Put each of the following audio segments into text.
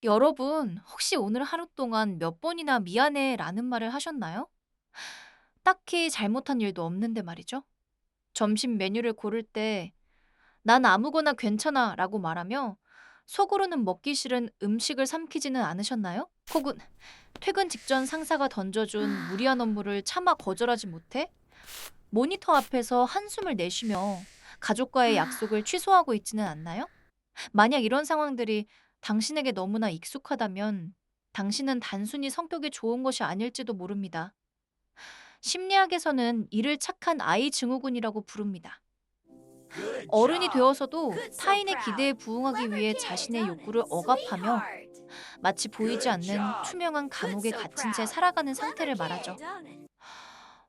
여러분, 혹시 오늘 하루 동안 몇 번이나 미안해 라는 말을 하셨나요? 딱히 잘못한 일도 없는데 말이죠. 점심 메뉴를 고를 때, 난 아무거나 괜찮아 라고 말하며 속으로는 먹기 싫은 음식을 삼키지는 않으셨나요? 혹은 퇴근 직전 상사가 던져준 무리한 업무를 차마 거절하지 못해 모니터 앞에서 한숨을 내쉬며 가족과의 약속을 취소하고 있지는 않나요? 만약 이런 상황들이 당신에게 너무나 익숙하다면 당신은 단순히 성격이 좋은 것이 아닐지도 모릅니다. 심리학에서는 이를 착한 아이 증후군이라고 부릅니다. Good 어른이 job. 되어서도 Good, so 타인의 proud. 기대에 부응하기 Clever 위해 kid, 자신의 don't it? 욕구를 억압하며 Sweetheart. 마치 보이지 Good 않는 job. 투명한 Good, 감옥에 so 갇힌 채 proud. 살아가는 Clever 상태를 말하죠. kid, don't it?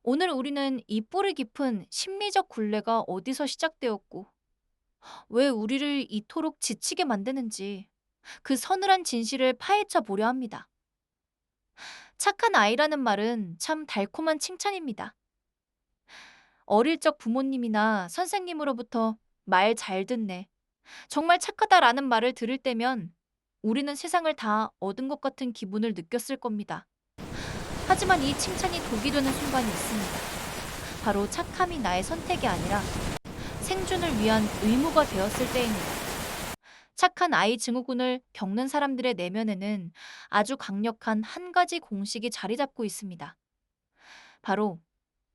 오늘 우리는 이 뿌리 깊은 심리적 굴레가 어디서 시작되었고 왜 우리를 이토록 지치게 만드는지 그 서늘한 진실을 파헤쳐 보려 합니다. 착한 아이라는 말은 참 달콤한 칭찬입니다. 어릴 적 부모님이나 선생님으로부터 말 잘 듣네, 정말 착하다라는 말을 들을 때면 우리는 세상을 다 얻은 것 같은 기분을 느꼈을 겁니다. 하지만 이 칭찬이 독이 되는 순간이 있습니다. 바로 착함이 나의 선택이 아니라 생존을 위한 의무가 되었을 때입니다. 착한 아이 증후군을 겪는 사람들의 내면에는 아주 강력한 한 가지 공식이 자리 잡고 있습니다. 바로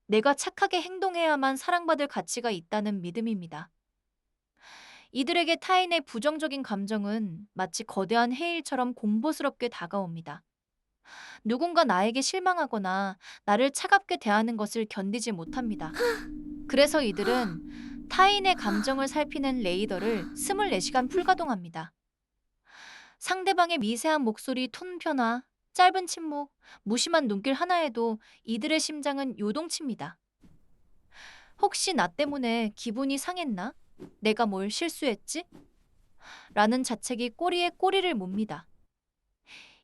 내가 착하게 행동해야만 사랑받을 가치가 있다는 믿음입니다. 이들에게 타인의 부정적인 감정은 마치 거대한 해일처럼 공포스럽게 다가옵니다. 누군가 나에게 실망하거나 나를 차갑게 대하는 것을 견디지 못합니다. 그래서 이들은 타인의 감정을 살피는 레이더를 24시간 풀가동합니다. 상대방의 미세한 목소리 톤 변화, 짧은 침묵, 무심한 눈길 하나에도 이들의 심장은 요동칩니다. 혹시 나 때문에 기분이 상했나? 내가 뭘 실수했지? 라는 자책이 꼬리에 꼬리를 뭅니다.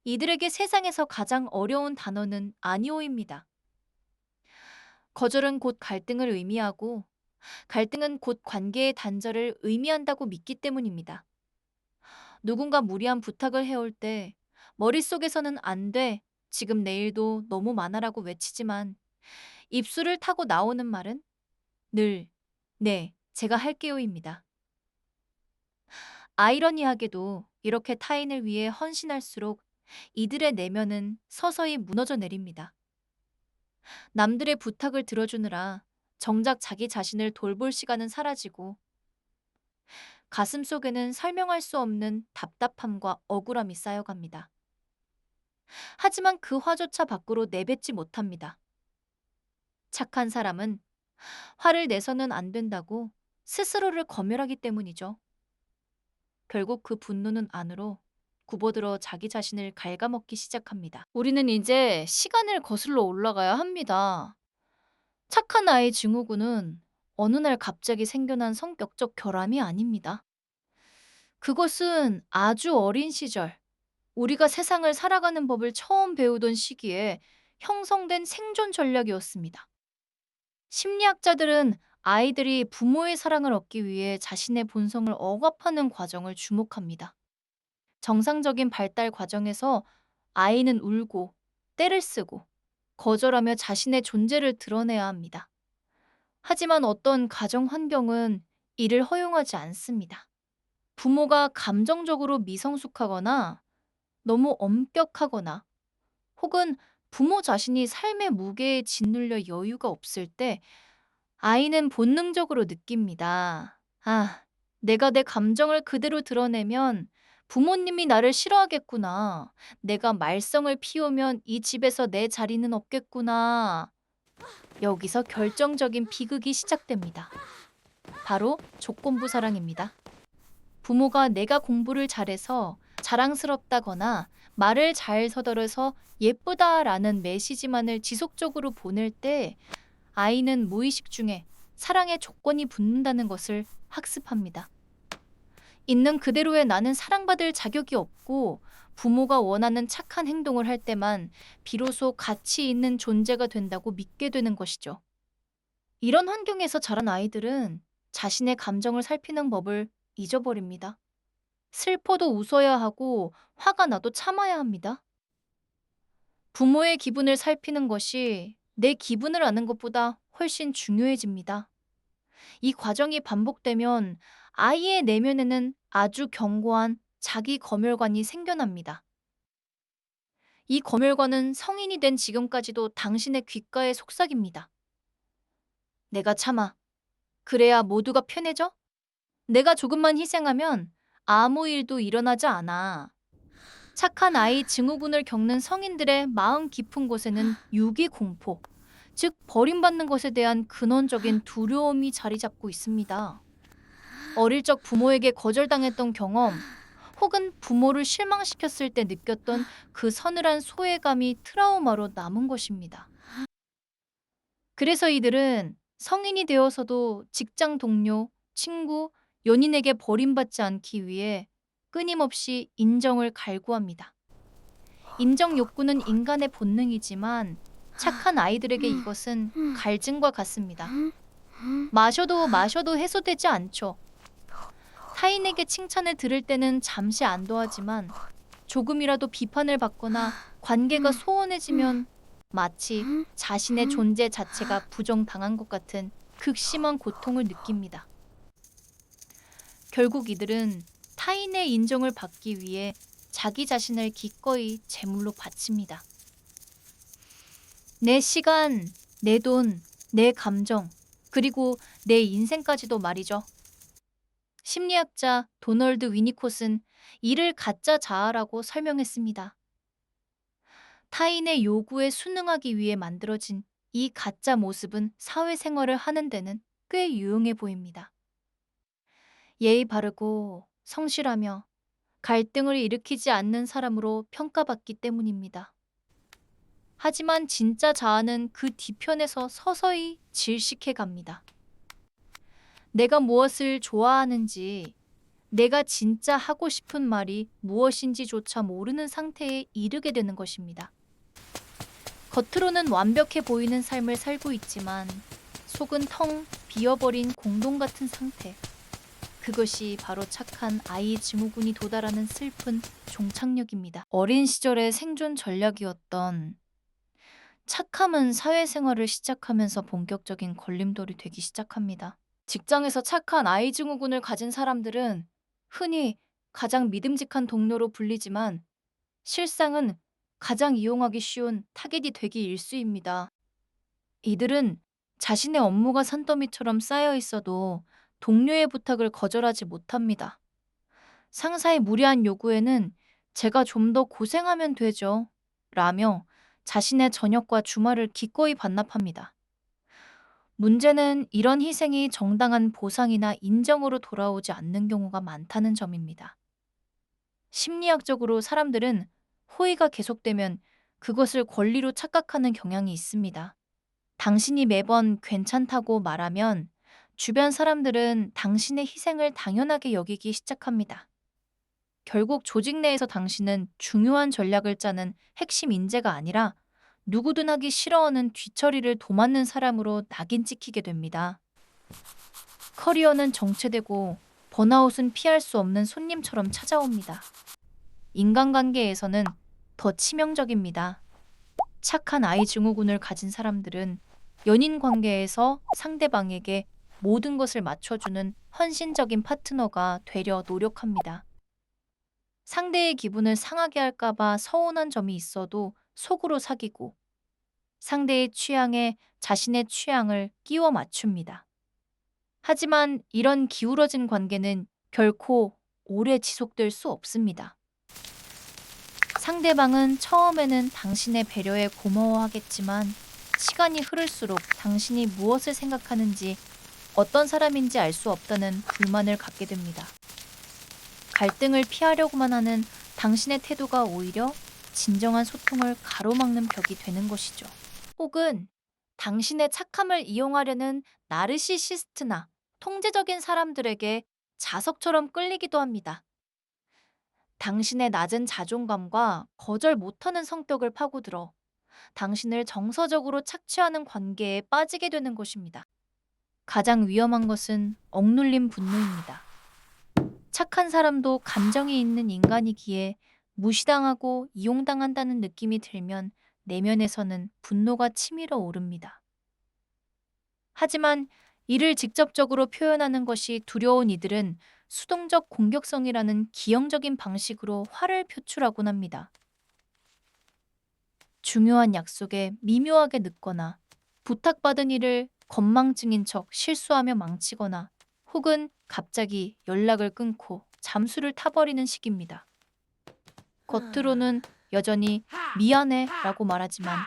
이들에게 세상에서 가장 어려운 단어는 아니오입니다. 거절은 곧 갈등을 의미하고 갈등은 곧 관계의 단절을 의미한다고 믿기 때문입니다. 누군가 무리한 부탁을 해올 때 머릿속에서는 안 돼, 지금 내일도 너무 많아라고 외치지만 입술을 타고 나오는 말은 늘 네, 제가 할게요입니다. 아이러니하게도 이렇게 타인을 위해 헌신할수록 이들의 내면은 서서히 무너져 내립니다. 남들의 부탁을 들어주느라 정작 자기 자신을 돌볼 시간은 사라지고 가슴 속에는 설명할 수 없는 답답함과 억울함이 쌓여갑니다. 하지만 그 화조차 밖으로 내뱉지 못합니다. 착한 사람은 화를 내서는 안 된다고 스스로를 검열하기 때문이죠. 결국 그 분노는 안으로 굽어들어 자기 자신을 갉아먹기 시작합니다. 우리는 이제 시간을 거슬러 올라가야 합니다. 착한 아이 증후군은 어느 날 갑자기 생겨난 성격적 결함이 아닙니다. 그것은 아주 어린 시절, 우리가 세상을 살아가는 법을 처음 배우던 시기에 형성된 생존 전략이었습니다. 심리학자들은 아이들이 부모의 사랑을 얻기 위해 자신의 본성을 억압하는 과정을 주목합니다. 정상적인 발달 과정에서 아이는 울고, 떼를 쓰고, 거절하며 자신의 존재를 드러내야 합니다. 하지만 어떤 가정 환경은 이를 허용하지 않습니다. 부모가 감정적으로 미성숙하거나 너무 엄격하거나 혹은 부모 자신이 삶의 무게에 짓눌려 여유가 없을 때 아이는 본능적으로 느낍니다. 아, 내가 내 감정을 그대로 드러내면 부모님이 나를 싫어하겠구나. 내가 말썽을 피우면 이 집에서 내 자리는 없겠구나. 여기서 결정적인 비극이 시작됩니다. 바로 조건부 사랑입니다. 부모가 내가 공부를 잘해서 자랑스럽다거나 말을 잘 서둘러서 예쁘다라는 메시지만을 지속적으로 보낼 때 아이는 무의식 중에 사랑의 조건이 붙는다는 것을 학습합니다. 있는 그대로의 나는 사랑받을 자격이 없고 부모가 원하는 착한 행동을 할 때만 비로소 가치 있는 존재가 된다고 믿게 되는 것이죠. 이런 환경에서 자란 아이들은 자신의 감정을 살피는 법을 잊어버립니다. 슬퍼도 웃어야 하고 화가 나도 참아야 합니다. 부모의 기분을 살피는 것이 내 기분을 아는 것보다 훨씬 중요해집니다. 이 과정이 반복되면 아이의 내면에는 아주 견고한 자기 검열관이 생겨납니다. 이 검열관은 성인이 된 지금까지도 당신의 귓가에 속삭입니다. 내가 참아. 그래야 모두가 편해져? 내가 조금만 희생하면 아무 일도 일어나지 않아. 착한 아이 증후군을 겪는 성인들의 마음 깊은 곳에는 유기 공포, 즉 버림받는 것에 대한 근원적인 두려움이 자리 잡고 있습니다. 어릴 적 부모에게 거절당했던 경험, 혹은 부모를 실망시켰을 때 느꼈던 그 서늘한 소외감이 트라우마로 남은 것입니다. 그래서 이들은 성인이 되어서도 직장 동료, 친구, 연인에게 버림받지 않기 위해 끊임없이 인정을 갈구합니다. 인정 욕구는 인간의 본능이지만 착한 아이들에게 이것은 갈증과 같습니다. 마셔도 마셔도 해소되지 않죠. 타인에게 칭찬을 들을 때는 잠시 안도하지만 조금이라도 비판을 받거나 관계가 소원해지면 마치 자신의 존재 자체가 부정당한 것 같은 극심한 고통을 느낍니다. 결국 이들은 타인의 인정을 받기 위해 자기 자신을 기꺼이 제물로 바칩니다. 내 시간, 내 돈, 내 감정, 그리고 내 인생까지도 말이죠. 심리학자 도널드 위니콧은 이를 가짜 자아라고 설명했습니다. 타인의 요구에 순응하기 위해 만들어진 이 가짜 모습은 사회생활을 하는 데는 꽤 유용해 보입니다. 예의 바르고 성실하며 갈등을 일으키지 않는 사람으로 평가받기 때문입니다. 하지만 진짜 자아는 그 뒤편에서 서서히 질식해 갑니다. 내가 무엇을 좋아하는지, 내가 진짜 하고 싶은 말이 무엇인지조차 모르는 상태에 이르게 되는 것입니다. 겉으로는 완벽해 보이는 삶을 살고 있지만 속은 텅 비어버린 공동 같은 상태. 그것이 바로 착한 아이 증후군이 도달하는 슬픈 종착역입니다. 어린 시절의 생존 전략이었던 착함은 사회생활을 시작하면서 본격적인 걸림돌이 되기 시작합니다. 직장에서 착한 아이 증후군을 가진 사람들은 흔히 가장 믿음직한 동료로 불리지만 실상은 가장 이용하기 쉬운 타겟이 되기 일쑤입니다. 이들은 자신의 업무가 산더미처럼 쌓여 있어도 동료의 부탁을 거절하지 못합니다. 상사의 무리한 요구에는 제가 좀 더 고생하면 되죠. 라며 자신의 저녁과 주말을 기꺼이 반납합니다. 문제는 이런 희생이 정당한 보상이나 인정으로 돌아오지 않는 경우가 많다는 점입니다. 심리학적으로 사람들은 호의가 계속되면 그것을 권리로 착각하는 경향이 있습니다. 당신이 매번 괜찮다고 말하면 주변 사람들은 당신의 희생을 당연하게 여기기 시작합니다. 결국 조직 내에서 당신은 중요한 전략을 짜는 핵심 인재가 아니라 누구든 하기 싫어하는 뒤처리를 도맡는 사람으로 낙인 찍히게 됩니다. 커리어는 정체되고 번아웃은 피할 수 없는 손님처럼 찾아옵니다. 인간관계에서는 더 치명적입니다. 착한 아이 증후군을 가진 사람들은 연인 관계에서 상대방에게 모든 것을 맞춰주는 헌신적인 파트너가 되려 노력합니다. 상대의 기분을 상하게 할까봐 서운한 점이 있어도 속으로 사귀고 상대의 취향에 자신의 취향을 끼워 맞춥니다. 하지만 이런 기울어진 관계는 결코 오래 지속될 수 없습니다. 상대방은 처음에는 당신의 배려에 고마워하겠지만 시간이 흐를수록 당신이 무엇을 생각하는지 어떤 사람인지 알 수 없다는 불만을 갖게 됩니다. 갈등을 피하려고만 하는 당신의 태도가 오히려 진정한 소통을 가로막는 벽이 되는 것이죠. 혹은 당신의 착함을 이용하려는 나르시시스트나 통제적인 사람들에게 자석처럼 끌리기도 합니다. 당신의 낮은 자존감과 거절 못하는 성격을 파고들어 당신을 정서적으로 착취하는 관계에 빠지게 되는 것입니다. 가장 위험한 것은 억눌린 분노입니다. 착한 사람도 감정이 있는 인간이기에 무시당하고 이용당한다는 느낌이 들면 내면에서는 분노가 치밀어 오릅니다. 하지만 이를 직접적으로 표현하는 것이 두려운 이들은 수동적 공격성이라는 기형적인 방식으로 화를 표출하곤 합니다. 중요한 약속에 미묘하게 늦거나 부탁받은 일을 건망증인 척 실수하며 망치거나 혹은 갑자기 연락을 끊고 잠수를 타버리는 식입니다. 겉으로는 여전히 미안해 라고 말하지만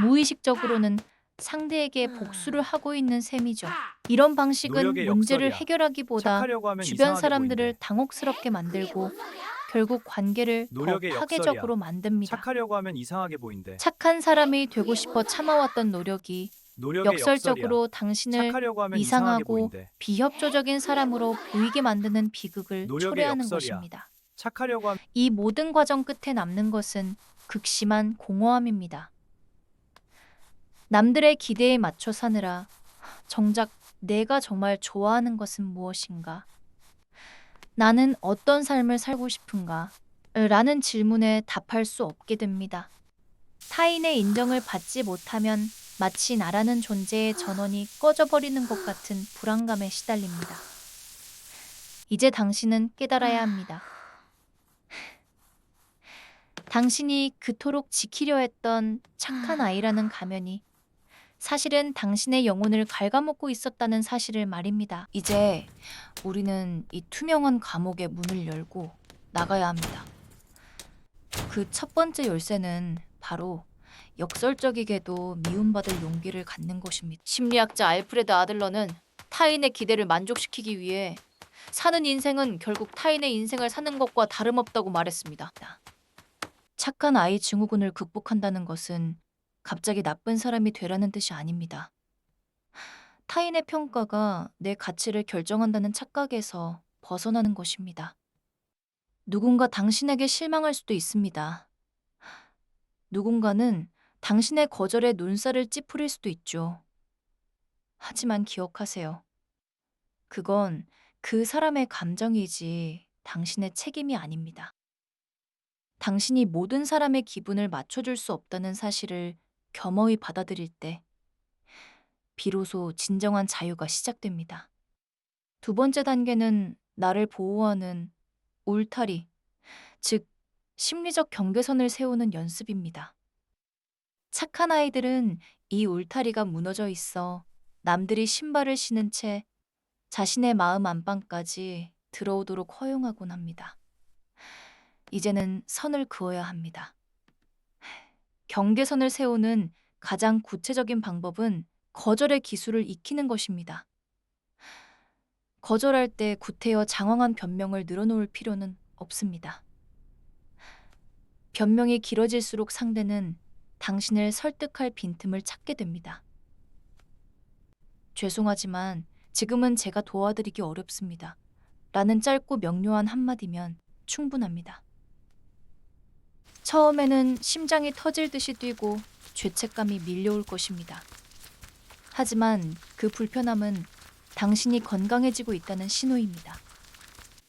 무의식적으로는 상대에게 복수를 하고 있는 셈이죠. 이런 방식은 노력의 문제를 역설이야. 해결하기보다 착하려고 하면 주변 이상하게 사람들을 보인대. 당혹스럽게 만들고 결국 관계를 더 노력의 역설이야. 파괴적으로 만듭니다. 착하려고 하면 이상하게 보인대. 착한 사람이 되고 싶어 참아왔던 노력이 노력의 역설이야. 역설적으로 당신을 착하려고 하면 이상하게 이상하고 보인대. 비협조적인 사람으로 보이게 만드는 비극을 노력의 초래하는 역설이야. 것입니다. 착하려고 하면 이 모든 과정 끝에 남는 것은 극심한 공허함입니다. 남들의 기대에 맞춰 사느라 정작 내가 정말 좋아하는 것은 무엇인가? 나는 어떤 삶을 살고 싶은가? 라는 질문에 답할 수 없게 됩니다. 타인의 인정을 받지 못하면 마치 나라는 존재의 전원이 꺼져버리는 것 같은 불안감에 시달립니다. 이제 당신은 깨달아야 합니다. 당신이 그토록 지키려 했던 착한 아이라는 가면이 사실은 당신의 영혼을 갉아먹고 있었다는 사실을 말입니다. 이제 우리는 이 투명한 감옥의 문을 열고 나가야 합니다. 그 첫 번째 열쇠는 바로 역설적이게도 미움받을 용기를 갖는 것입니다. 심리학자 알프레드 아들러는 타인의 기대를 만족시키기 위해 사는 인생은 결국 타인의 인생을 사는 것과 다름없다고 말했습니다. 착한 아이 증후군을 극복한다는 것은 갑자기 나쁜 사람이 되라는 뜻이 아닙니다. 타인의 평가가 내 가치를 결정한다는 착각에서 벗어나는 것입니다. 누군가 당신에게 실망할 수도 있습니다. 누군가는 당신의 거절에 눈살을 찌푸릴 수도 있죠. 하지만 기억하세요. 그건 그 사람의 감정이지 당신의 책임이 아닙니다. 당신이 모든 사람의 기분을 맞춰줄 수 없다는 사실을 겸허히 받아들일 때 비로소 진정한 자유가 시작됩니다. 두 번째 단계는 나를 보호하는 울타리, 즉 심리적 경계선을 세우는 연습입니다. 착한 아이들은 이 울타리가 무너져 있어 남들이 신발을 신은 채 자신의 마음 안방까지 들어오도록 허용하곤 합니다. 이제는 선을 그어야 합니다. 경계선을 세우는 가장 구체적인 방법은 거절의 기술을 익히는 것입니다. 거절할 때 구태여 장황한 변명을 늘어놓을 필요는 없습니다. 변명이 길어질수록 상대는 당신을 설득할 빈틈을 찾게 됩니다. 죄송하지만 지금은 제가 도와드리기 어렵습니다. 라는 짧고 명료한 한마디면 충분합니다. 처음에는 심장이 터질 듯이 뛰고 죄책감이 밀려올 것입니다. 하지만 그 불편함은 당신이 건강해지고 있다는 신호입니다.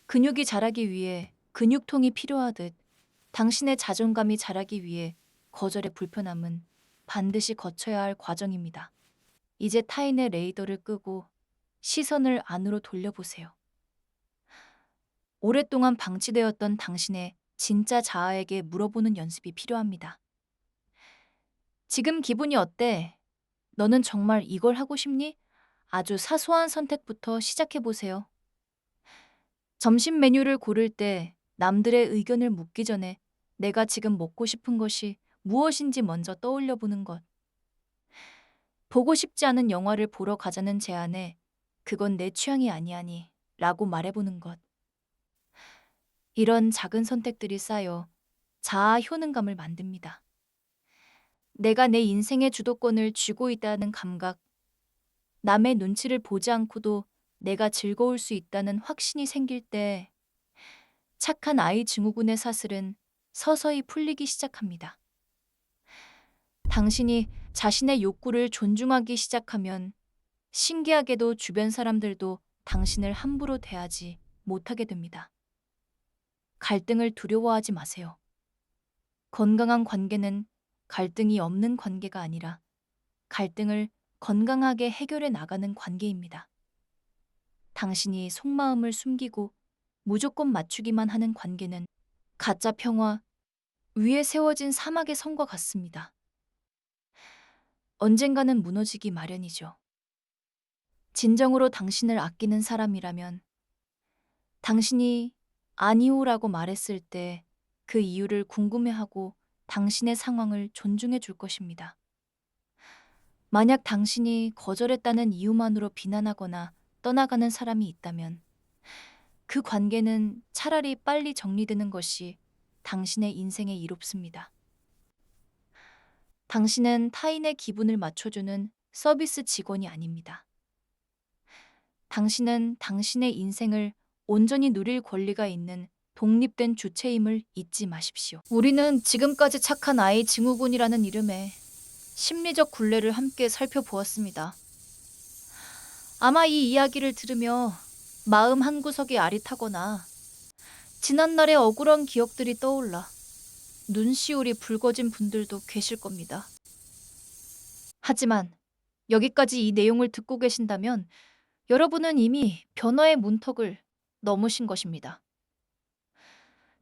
근육이 자라기 위해 근육통이 필요하듯 당신의 자존감이 자라기 위해 거절의 불편함은 반드시 거쳐야 할 과정입니다. 이제 타인의 레이더를 끄고 시선을 안으로 돌려보세요. 오랫동안 방치되었던 당신의 진짜 자아에게 물어보는 연습이 필요합니다. 지금 기분이 어때? 너는 정말 이걸 하고 싶니? 아주 사소한 선택부터 시작해보세요. 점심 메뉴를 고를 때 남들의 의견을 묻기 전에 내가 지금 먹고 싶은 것이 무엇인지 먼저 떠올려 보는 것. 보고 싶지 않은 영화를 보러 가자는 제안에 그건 내 취향이 아니하니 라고 말해보는 것. 이런 작은 선택들이 쌓여 자아 효능감을 만듭니다. 내가 내 인생의 주도권을 쥐고 있다는 감각, 남의 눈치를 보지 않고도 내가 즐거울 수 있다는 확신이 생길 때 착한 아이 증후군의 사슬은 서서히 풀리기 시작합니다. 당신이 자신의 욕구를 존중하기 시작하면 신기하게도 주변 사람들도 당신을 함부로 대하지 못하게 됩니다. 갈등을 두려워하지 마세요. 건강한 관계는 갈등이 없는 관계가 아니라 갈등을 건강하게 해결해 나가는 관계입니다. 당신이 속마음을 숨기고 무조건 맞추기만 하는 관계는 가짜 평화 위에 세워진 사막의 성과 같습니다. 언젠가는 무너지기 마련이죠. 진정으로 당신을 아끼는 사람이라면 당신이 아니오라고 말했을 때 그 이유를 궁금해하고 당신의 상황을 존중해 줄 것입니다. 만약 당신이 거절했다는 이유만으로 비난하거나 떠나가는 사람이 있다면 그 관계는 차라리 빨리 정리되는 것이 당신의 인생에 이롭습니다. 당신은 타인의 기분을 맞춰주는 서비스 직원이 아닙니다. 당신은 당신의 인생을 온전히 누릴 권리가 있는 독립된 주체임을 잊지 마십시오. 우리는 지금까지 착한 아이 증후군이라는 이름의 심리적 굴레를 함께 살펴보았습니다. 아마 이 이야기를 들으며 마음 한구석이 아릿하거나 지난날의 억울한 기억들이 떠올라 눈시울이 붉어진 분들도 계실 겁니다. 하지만 여기까지 이 내용을 듣고 계신다면 여러분은 이미 변화의 문턱을 넘으신 것입니다.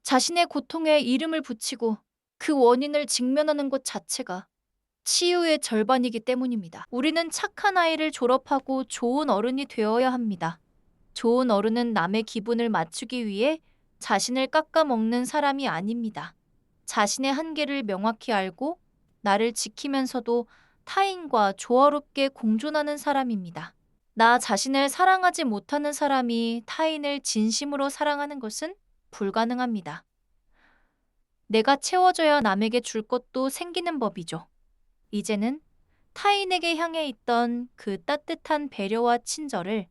자신의 고통에 이름을 붙이고 그 원인을 직면하는 것 자체가 치유의 절반이기 때문입니다. 우리는 착한 아이를 졸업하고 좋은 어른이 되어야 합니다. 좋은 어른은 남의 기분을 맞추기 위해 자신을 깎아먹는 사람이 아닙니다. 자신의 한계를 명확히 알고 나를 지키면서도 타인과 조화롭게 공존하는 사람입니다. 나 자신을 사랑하지 못하는 사람이 타인을 진심으로 사랑하는 것은 불가능합니다. 내가 채워줘야 남에게 줄 것도 생기는 법이죠. 이제는 타인에게 향해 있던 그 따뜻한 배려와 친절을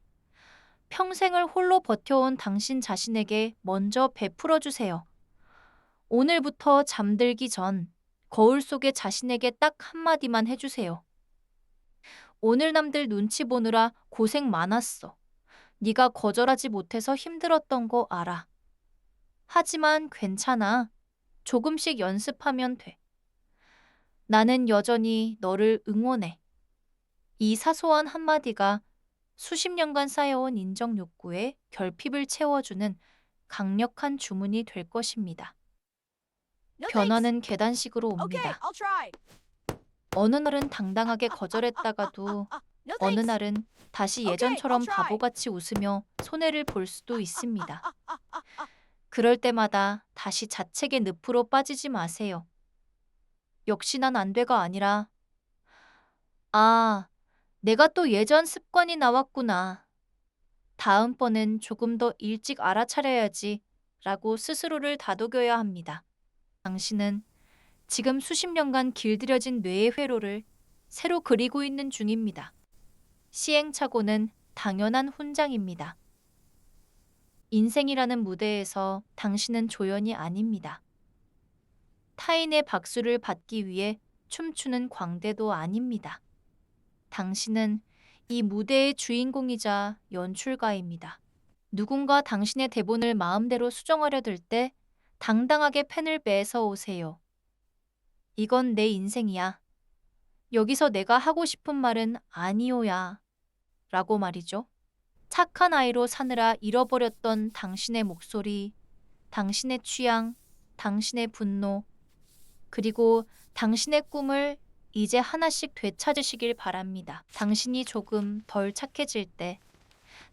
평생을 홀로 버텨온 당신 자신에게 먼저 베풀어 주세요. 오늘부터 잠들기 전 거울 속의 자신에게 딱 한마디만 해주세요. 오늘 남들 눈치 보느라 고생 많았어. 네가 거절하지 못해서 힘들었던 거 알아. 하지만 괜찮아. 조금씩 연습하면 돼. 나는 여전히 너를 응원해. 이 사소한 한마디가 수십 년간 쌓여온 인정 욕구에 결핍을 채워주는 강력한 주문이 될 것입니다. No thanks. 변화는 계단식으로 Okay, 옵니다. I'll try. 어느 날은 당당하게 거절했다가도 No 어느 thanks. 날은 다시 Okay, 예전처럼 I'll try. 바보같이 웃으며 손해를 볼 수도 있습니다. 그럴 때마다 다시 자책의 늪으로 빠지지 마세요. 역시 난 안 돼가 아니라 아, 내가 또 예전 습관이 나왔구나. 다음번엔 조금 더 일찍 알아차려야지 라고 스스로를 다독여야 합니다. 당신은 지금 수십 년간 길들여진 뇌의 회로를 새로 그리고 있는 중입니다. 시행착오는 당연한 훈장입니다. 인생이라는 무대에서 당신은 조연이 아닙니다. 타인의 박수를 받기 위해 춤추는 광대도 아닙니다. 당신은 이 무대의 주인공이자 연출가입니다. 누군가 당신의 대본을 마음대로 수정하려 들 때 당당하게 펜을 빼서 오세요. 이건 내 인생이야. 여기서 내가 하고 싶은 말은 아니오야. 라고 말이죠. 착한 아이로 사느라 잃어버렸던 당신의 목소리, 당신의 취향, 당신의 분노, 그리고 당신의 꿈을 이제 하나씩 되찾으시길 바랍니다. 당신이 조금 덜 착해질 때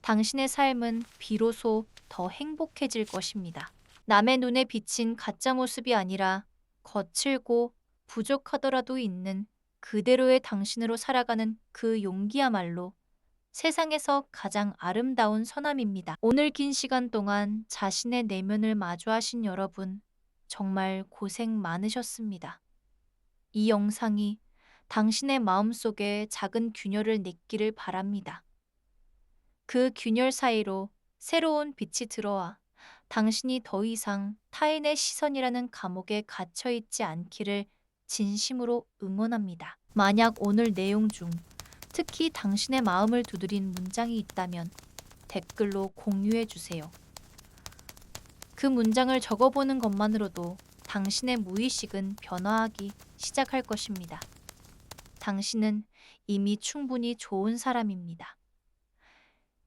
당신의 삶은 비로소 더 행복해질 것입니다. 남의 눈에 비친 가짜 모습이 아니라 거칠고 부족하더라도 있는 그대로의 당신으로 살아가는 그 용기야말로 세상에서 가장 아름다운 선함입니다. 오늘 긴 시간 동안 자신의 내면을 마주하신 여러분, 정말 고생 많으셨습니다. 이 영상이 당신의 마음속에 작은 균열을 냈기를 바랍니다. 그 균열 사이로 새로운 빛이 들어와 당신이 더 이상 타인의 시선이라는 감옥에 갇혀있지 않기를 진심으로 응원합니다. 만약 오늘 내용 중 특히 당신의 마음을 두드린 문장이 있다면 댓글로 공유해 주세요. 그 문장을 적어보는 것만으로도 당신의 무의식은 변화하기 시작할 것입니다. 당신은 이미 충분히 좋은 사람입니다.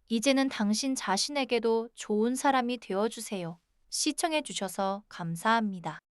이제는 당신 자신에게도 좋은 사람이 되어주세요. 시청해주셔서 감사합니다.